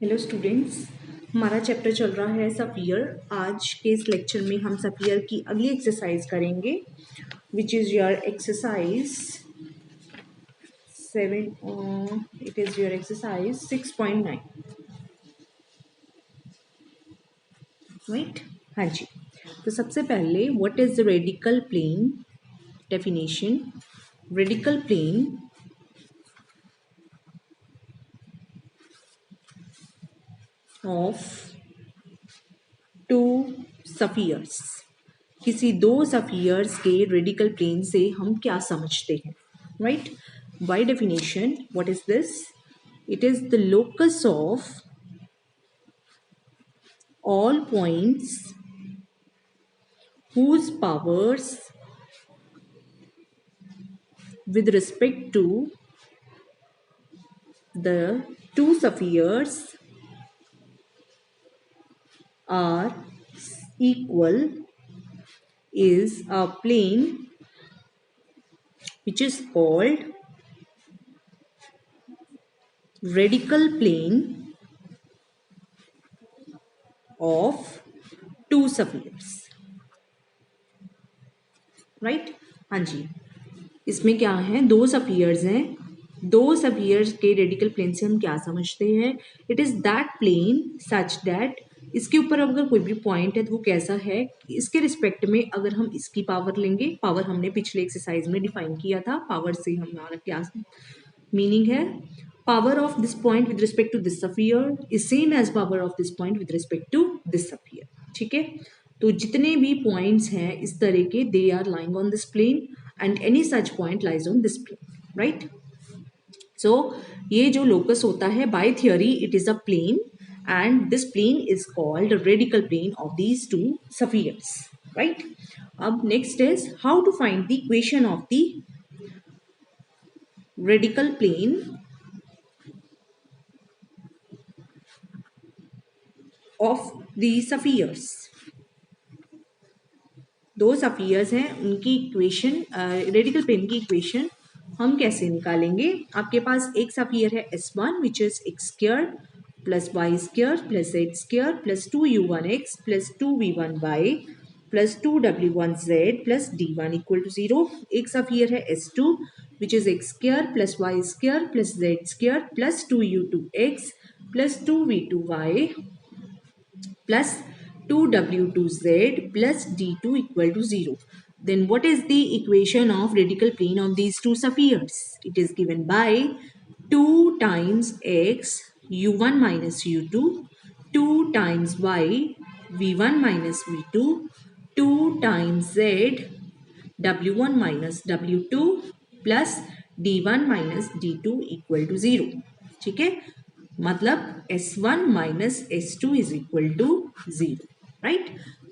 Hello students, हमारा chapter चल रहा है सफ़ियर। आज के इस लेक्चर में हम सफ़ियर की अगली एक्सरसाइज करेंगे, which is your exercise 7। It is your exercise 6.9, right. हाँ जी। तो सबसे पहले what is the radical plane definition. Radical plane of two spheres. किसी दो सफ़ियर्स के रेडिकल प्लेन से हम क्या समझते हैं, right. By definition what is this? It is the locus of all points whose powers with respect to the two spheres are equal is a plane which is called radical plane of two spheres, right. हाँ जी। इसमें क्या है, दो spheres हैं। दो spheres के radical plane से हम क्या समझते हैं? It is that plain such that इसके ऊपर अगर कोई भी पॉइंट है तो वो कैसा है, इसके रिस्पेक्ट में अगर हम इसकी पावर लेंगे, पावर हमने पिछले एक्सरसाइज में डिफाइन किया था। पावर से हमारा क्या मीनिंग है? Power of this point with respect to this sphere is same as power of this point with respect to this sphere, ठीक है। तो जितने भी पॉइंट्स हैं इस तरह के, they are lying on this plane and any such point lies on this plane, right. So ये जो लोकस होता है, by theory it is a plane and this plane is called radical plane of these two spheres, right. अब next is how to find the equation of the radical plane of the spheres. दो spheres हैं, उनकी equation, radical plane की equation हम कैसे निकालेंगे? आपके पास एक सफियर है S1 which is x square plus y square plus z square plus 2u1x plus 2v1y plus 2w1z plus d1 equal to 0। एक सफियर है S2 which is x square plus y square plus z square plus 2u2x plus 2v2y plus 2w2z plus d2 equal to 0. Then what is the equation of radical plane of these two spheres? It is given by 2 times x u1 minus u2, 2 times y v1 minus v2, 2 times z w1 minus w2 plus d1 minus d2 equal to 0, ठीक है। मतलब S1 minus S2 is equal to 0, right.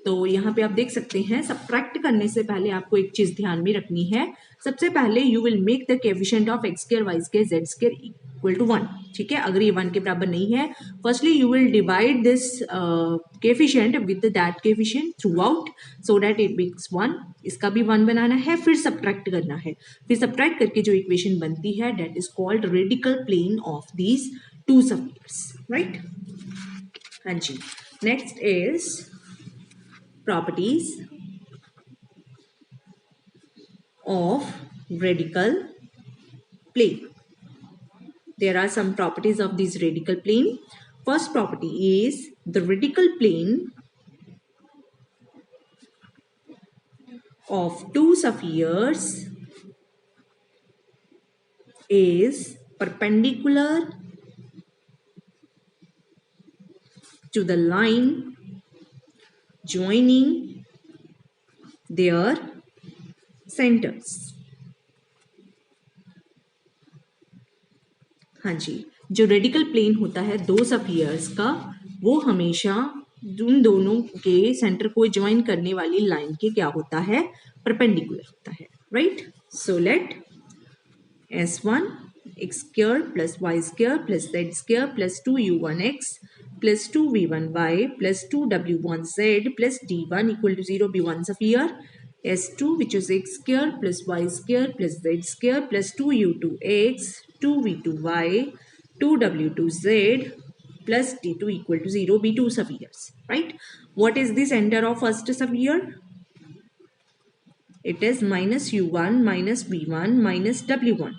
तो यहाँ पे आप देख सकते हैं, सब्ट्रैक्ट करने से पहले आपको एक चीज ध्यान में रखनी है। सबसे पहले you will make the coefficient of x square y square z square equal to 1, ठीक है। अगर ये 1 के बराबर नहीं है, firstly you will divide this coefficient with that coefficient through out so that it makes 1। इसका भी 1 बनाना है, फिर सब्ट्रैक्ट करना है। फिर सब्ट्रैक्ट करके जो इक्वेशन बनती है that is called radical plane of these two spheres, right? हाँ जी। Next is properties of radical plane. There are some properties of this radical plane. First property is the radical plane of two spheres is perpendicular to the line joining their centers. हाँ जी। जो radical plane होता है दो spheres का, वो हमेशा उन दोनों के सेंटर को ज्वाइन करने वाली लाइन के क्या होता है? परपेंडिकुलर होता है, right. So let S1 x square plus y square plus z square plus 2u1x plus 2v1y plus 2w1z plus d1 equal to 0 be one sphere. S2 which is x square plus y square plus z square plus 2u2x 2v2y 2w2z plus d2 equal to 0 be two spheres, right? What is the center of first sphere? It is minus u1 minus v1 minus w1.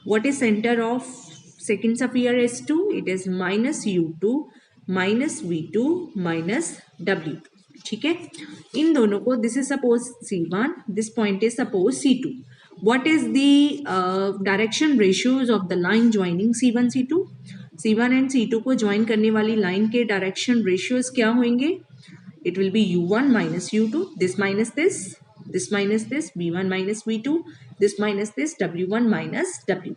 What is center of second sphere S2? It is minus u2 minus v2 minus w2. ठीक है, इन दोनों को, this is suppose C1, this point is suppose C2. What is the direction ratios of the line joining C1 C2? C1 and C2 को join करने वाली line के direction ratios क्या होंगे? It will be u1 minus u2, this minus this minus this, v1 minus v2, this minus this, w1 minus w2.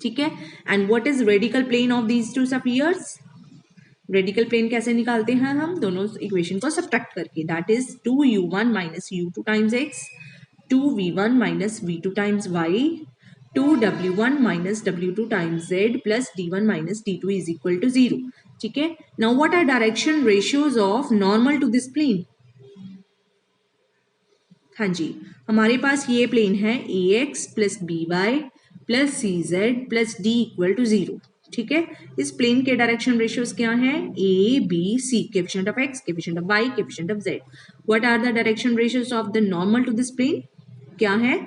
ठीक है, and what is radical plane of these two spheres? Radical plane कैसे निकालते हैं हम? दोनों equation को subtract करके, that is 2u1 minus u2 times x, 2v1 minus v2 times y, 2w1 minus w2 times z plus d1 minus d2 is equal to 0. ठीक है, now what are direction ratios of normal to this plane? हाँ जी, हमारे पास ये plane है ax plus by plus cz plus d equal to 0. ठीक है, इस प्लेन के डायरेक्शन रेशियोज क्या हैं? A B C, coefficient of x, coefficient of y, coefficient of z. What are the direction ratios of the normal to this plane? क्या है?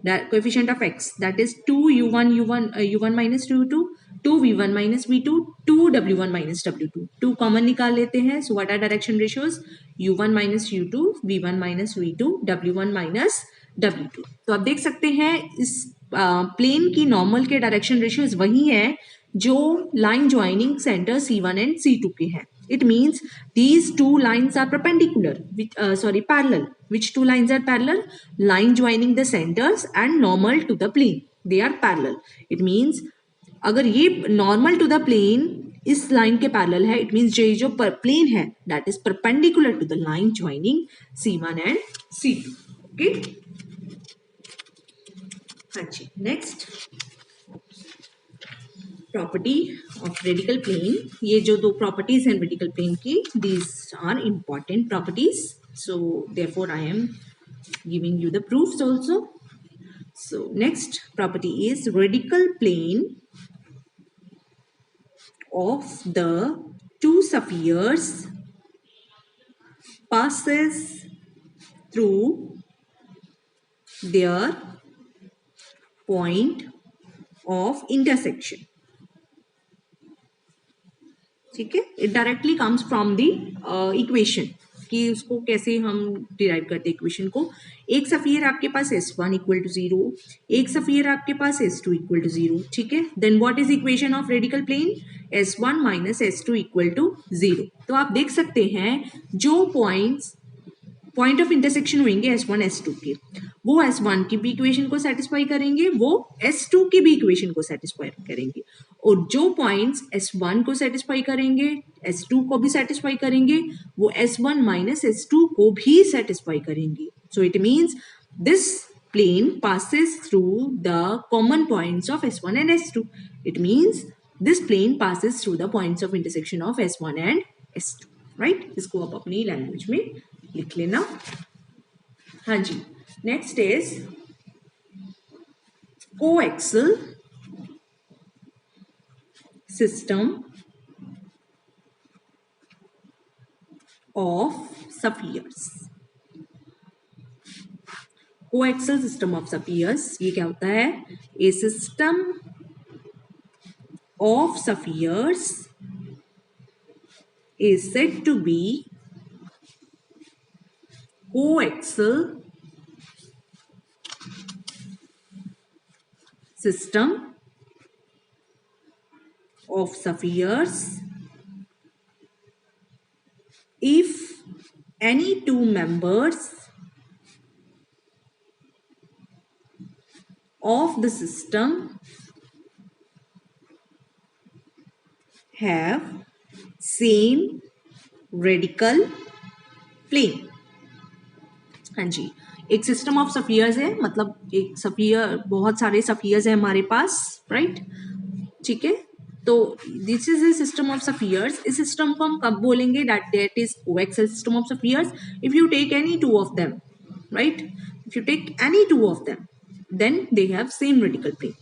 Coefficient of x, that is 2u1 minus u2, 2v1 minus v2, 2w1 minus w2. 2 common निकाल लेते हैं. So what are direction ratios? u1 minus u2, v1 minus v2, w1 minus w2. तो आप देख सकते हैं इस प्लेन की नॉर्मल के डायरेक्शन रेशियोज वही है जो line joining centre C1 and C2 के हैं. It means these two lines are perpendicular, parallel. Which two lines are parallel? Line joining the centers and normal to the plane. They are parallel. It means अगर ये normal to the plane इस line के parallel है, it means ये जो plane है that is perpendicular to the line joining C1 and C2. Okay? हाँ जी, next. Property of radical plane. ये जो दो प्रॉपर्टीज हैं रेडिकल प्लेन की, these are important properties, so therefore I am giving you the proofs also. So next property is radical plane of the two spheres passes through their point of intersection. ठीक है, it directly comes from the equation कि उसको कैसे हम derive करते हैं equation को. एक स्फीयर आपके पास S1 इक्वल टू 0, एक स्फीयर आपके पास S2 इक्वल टू 0. ठीक है, then what is equation of radical plane? S1 minus S2 equal to 0. तो आप देख सकते हैं जो पॉइंट ऑफ इंटरसेक्शन होंगे S1 S2 के, वो S1 की भी इक्वेशन को सेटिस्फाई करेंगे, वो S2 की भी इक्वेशन को सेटिस्फाई करेंगे, और जो पॉइंट्स S1 को सेटिस्फाई करेंगे, S2 को भी सेटिस्फाई करेंगे, वो S1 माइनस S2 को भी सेटिस्फाई करेंगे. So it means this plane passes through the common points of S1 and S2. It means this plane passes through the points of intersection of S1 and S2. Right? इसको आप अपनी language में लिख लेना. हाँ जी, next is coaxal system of spheres. Coaxal system of spheres, ये क्या होता है? A system of spheres is said to be coaxial system of spheres if any two members of the system have same radical plane. हाँ जी, एक system of spheres है, मतलब एक sphere, बहुत सारे स्फीयर्स है हमारे पास, राइट? ठीक है, तो this is a system of spheres. इस सिस्टम को हम कब बोलेंगे? That is coaxial system of spheres if you take any two of them, right? If you take any two of them, then they have same radical plane.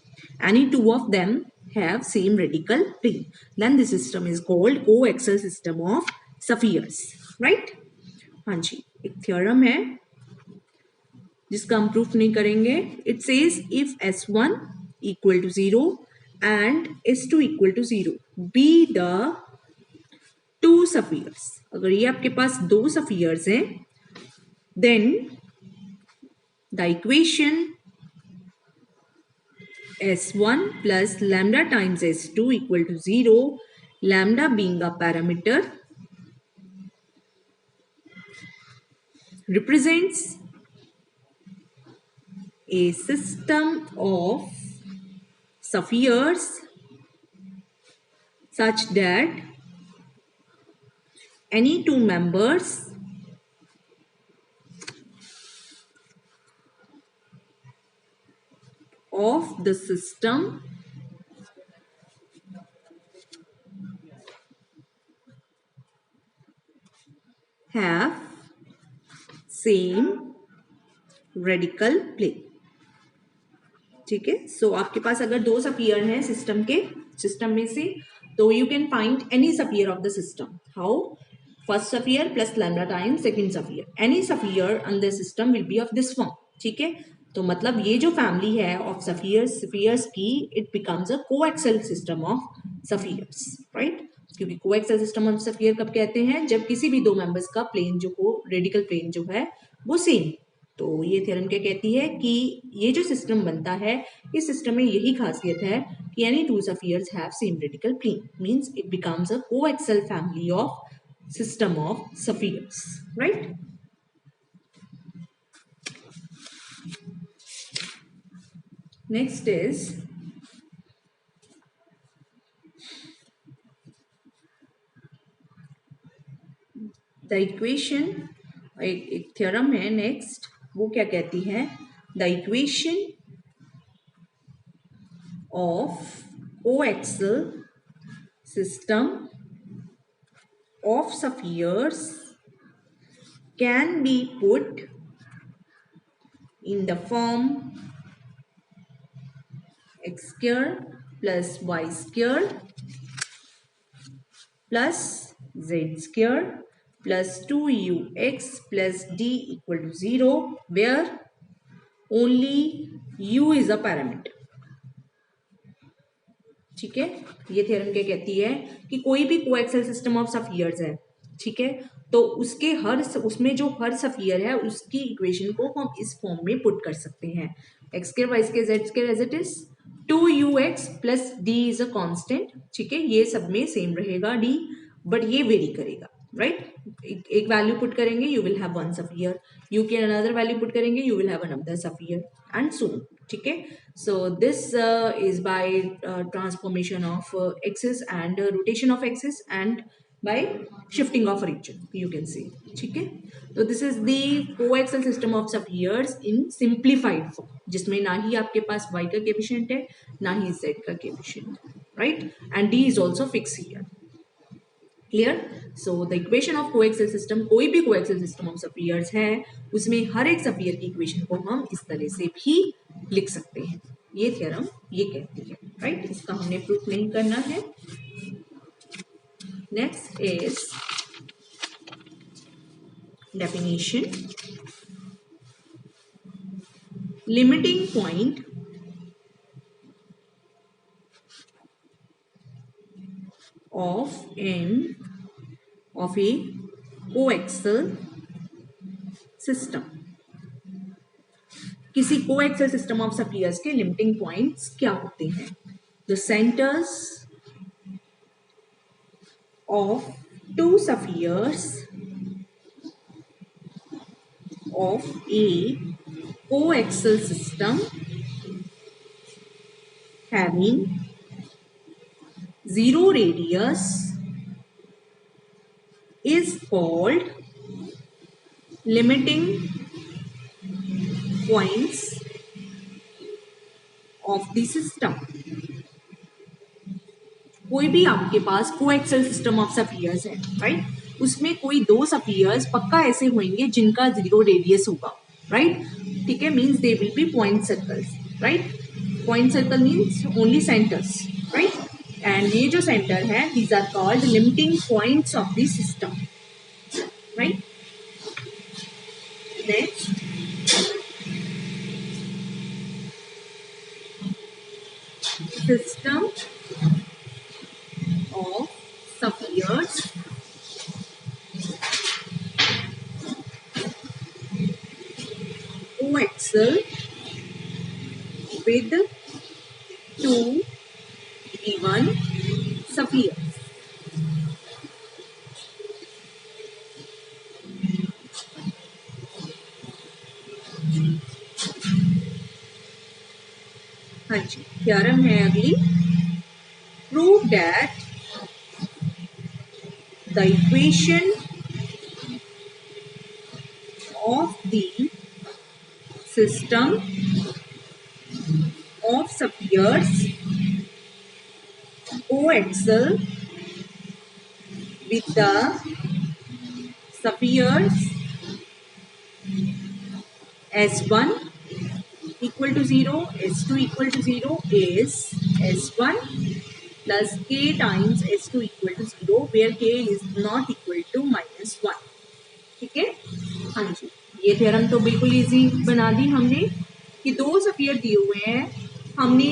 Any two of them have same radical plane. Then the system is called coaxial system of spheres. Right? हाँ जी, एक theorem है जिसका हम proof नहीं करेंगे. It says if S1 equal to 0 and S2 equal to 0 be the two spheres. अगर ये आपके पास दो स्फीयर्स हैं, then the equation S1 plus lambda times S2 equal to 0, lambda being a parameter, represents a system of spheres such that any two members of the system have same radical plane. ठीक है. सो आपके पास अगर दो sphere हैं system में से, तो you can find any sphere of the system. How? First sphere plus lambda times second sphere. Any sphere on the system will be of this form. ठीक है. तो मतलब ये जो फैमिली है ऑफ स्फीयर्स की, it becomes a coaxial system of spheres. Right? क्योंकि coaxial system of sphere कब कहते हैं? जब किसी भी दो मेंबर्स का प्लेन जो हो, रेडिकल प्लेन जो है वो सेम. तो ये थ्योरम क्या कहती है कि ये जो सिस्टम बनता है, इस सिस्टम में यही खासियत है कि any two spheres have same radical plane, means it becomes a coaxial family of system of spheres. Right? Next is the equation. एक थ्योरम है नेक्स्ट, वो क्या कहती है? The equation of coaxial system of spheres can be put in the form x square plus y square plus z square plus 2ux plus d equal to 0, where only u is a parameter. ठीक है. ये theorem क्या कहती है कि कोई भी coaxial system of spheres है, ठीक है, तो उसमें जो हर स्फीयर है उसकी इक्वेशन को हम इस फॉर्म में पुट कर सकते हैं. X square y square z square as it is, 2ux plus d is a constant. ठीक है. ये सब में सेम रहेगा डी, बट ये वेरी करेगा. राइट? एक वैल्यू पुट करेंगे, you will have one sphere. U के अनदर वैल्यू पुट करेंगे, you will have another sphere and so on. ठीक है. So this is by transformation of axis and rotation of axis and by shifting of region, you can see. ठीक है. तो this is the coaxial system of spheres in simplified form, जिसमें ना ही आपके पास y का coefficient है, ना ही z का coefficient. Right? And d is also fixed here. Clear? So the equation of coaxial system, कोई भी coaxial system of spheres है, उसमें हर एक स्फीयर की इक्वेशन को हम इस तरह से भी लिख सकते हैं. ये थ्योरम ये कहती है. राइट? इसका हमने प्रूफ नहीं करना है. Next is definition. Limiting point of a coaxial system. किसी कोएक्सियल सिस्टम ऑफ स्फीयर्स के लिमिटिंग पॉइंट्स क्या होते हैं? The centers of two spheres of a coaxial system having zero radius is called limiting points of the system. कोई भी आपके पास coaxial system of spheres है, right? उसमें कोई दो स्फीयर्स पक्का ऐसे होंगे जिनका जीरो रेडियस होगा. राइट? ठीक है. Means they will be point circles. Right? Point circle means only centres. Right? And ये जो सेंटर है these are called limiting points of the system, right. Next system of spheres coaxial with two given spheres. हाँ जी, theorem है अगली। Prove that the equation of the system of spheres coaxial with the spheres S1 equal to 0, S2 equal to 0 is S1 plus k times S2 equal to 0 where k is not equal to -1। ठीक है, हाँ जी, ये theorem तो बिल्कुल easy बना दी हमने कि दो स्फीयर दिए हुए हैं, हमने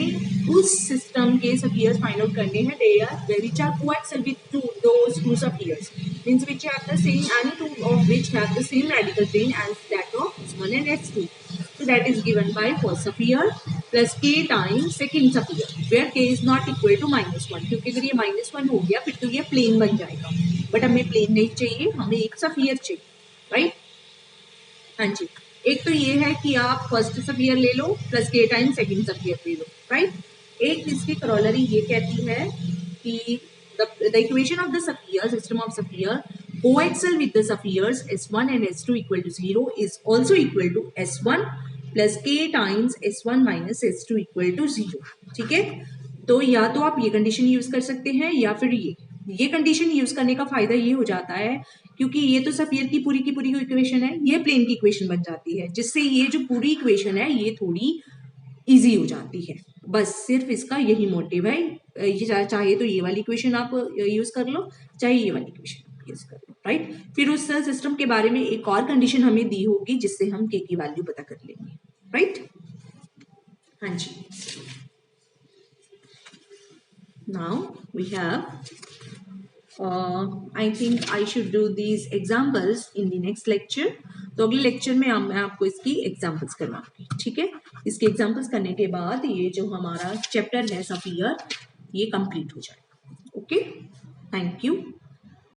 उस सिस्टम के स्फीयर्स फाइंड आउट करने हैं they are which are coaxial with those two spheres means which have the same any two of which have the same radical plane as that of S1 and S2। So that is given by first sphere plus k times second sphere where k is not equal to -1, क्योंकि अगर ये -1 हो गया फिर तो ये plane बन जाएगा, बट हमें प्लेन नहीं चाहिए, हमें एक स्फीयर चाहिए, राइट। हाँ जी, एक तो ये है कि आप फर्स्ट स्फीयर ले लो प्लस के टाइम सेकंड स्फीयर ले लो, राइट। एक इसकी करोलरी ये कहती है कि the equation of the sphere system of sphere coaxial with the spheres S1 and S2 equal to 0 is also equal to S1 plus k times S1 minus S2 equal to 0। ठीक है, तो या तो आप ये कंडीशन यूज कर सकते हैं या फिर ये कंडीशन यूज करने का फायदा ये हो जाता है क्योंकि ये तो स्फीयर की पूरी इक्वेशन है, ये प्लेन की इक्वेशन बन जाती है, जिससे ये जो पूरी इक्वेशन है ये थोड़ी इजी हो जाती है। बस सिर्फ इसका यही मोटिव है, ये चाहे तो ये वाली इक्वेशन आप यूज कर लो, चाहे ये वाली इक्वेशन यूज कर लो, राइट। फिर उस सिस्टम के बारे में एक और कंडीशन हमें दी होगी जिससे हम के की वैल्यू पता कर लेंगे, राइट। हाँ जी, now we have I think I should do these examples in the next lecture। तो अगले लेक्चर में मैं आपको इसकी एग्जाम्पल्स करवाऊंगी, ठीक है। इसके एग्जाम्पल्स करने के बाद ये जो हमारा चैप्टर है स्फीयर ये कंप्लीट हो जाएगा। Okay, thank you.